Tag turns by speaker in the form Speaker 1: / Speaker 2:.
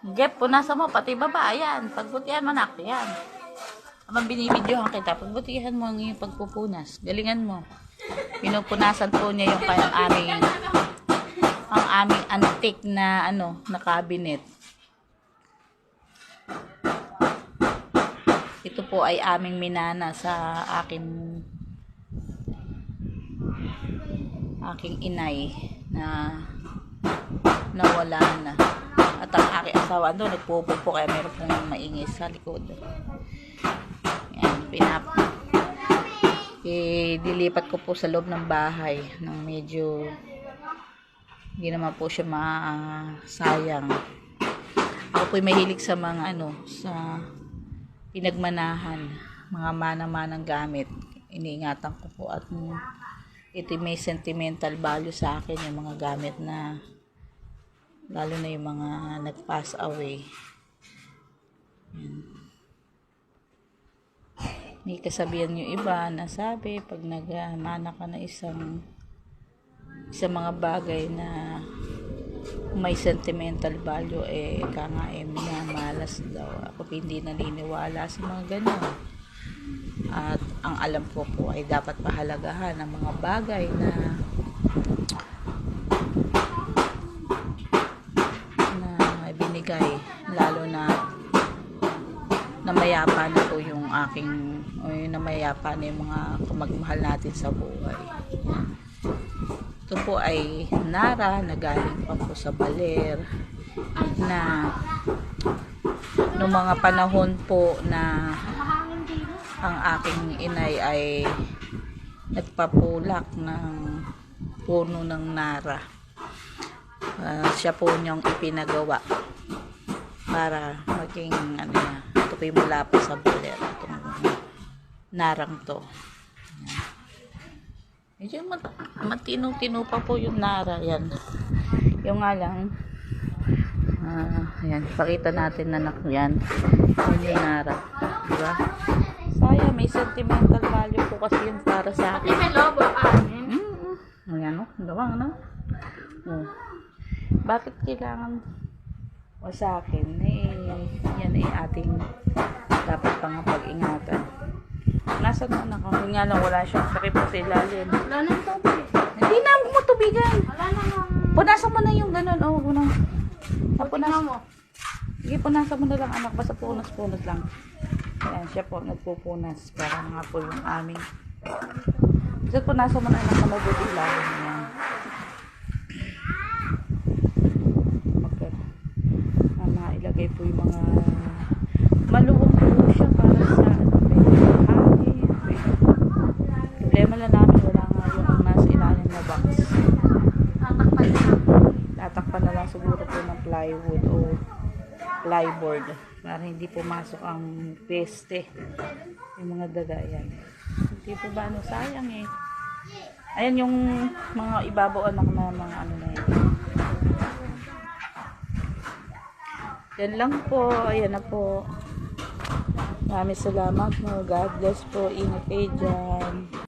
Speaker 1: Jeff, punasan mo, pati baba, ayan. Pagbutihan mo na, yan. Habang binibidyohan kita, pagbutihan mo ang iyong pagpupunas. Galingan mo. Pinupunasan po niya yung ang aming antique na, na cabinet. Ito po ay aming minana sa aking inay na nawala na. At ang aking asawa doon, nagpupo kaya meron pong maingay sa likod. Yan, dilipat ko po sa loob ng bahay nang medyo hindi naman po siya sayang. Ako po'y mahilig sa mga sa pinagmanahan, mga manang gamit. Iniingatan ko po at ito may sentimental value sa akin, yung mga gamit na lalo na yung mga nag-pass away. Yan. May kasabihan yung iba na sabi pag nagmana ka na isang mga bagay na may sentimental value, minamalas daw. Ako hindi naniniwala sa mga ganun. At ang alam ko po ay dapat pahalagahan ang mga bagay na ibinigay, lalo na namayapa na po yung namayapa na yung mga kamagmahal natin sa buhay. Ito po ay nara na galing pa po sa baler na noong mga panahon po na ang aking inay ay nagpapulak ng puno ng nara. Siya po niyang ipinagawa para maging ito po yung mula pa sa baler, itong narang to. Medyo matino-tino pa po yung nara yan. Yung nga lang ayan, pakita natin na yan yung nara, diba? Sayang, may sentimental value po kasi yun para sa akin. Ayan, gawang bakit kailangan sa akin yan ay ating dapat pang pag-ingatan. Nasa na ako, nga lang wala siyang sakit sa ilalim.
Speaker 2: Wala nang tubig.
Speaker 1: Hindi na mo tubigan.
Speaker 2: Wala nang.
Speaker 1: Punasan mo na yung ganun. Unang
Speaker 2: Punasan mo.
Speaker 1: Sige, punasan mo na lang anak, basta punas lang. Ayan, siya po nagpupunas para nga po yung aming. Basta punasan mo na anak na mabuti ilalim niya. Ilagay po yung mga maluwang po siya para sa hangin. Problema lang namin, wala nga yung nasa ilalim na box. Tatakpan na lang siguro po ng plywood o plyboard para hindi pumasok ang peste, yung mga daga yan. Hindi po ba sayang ayan yung mga ibabaw anak na mga na yan. Yan lang po. Ayan na po. Maraming salamat mo. God bless po. Ingat kayo dyan.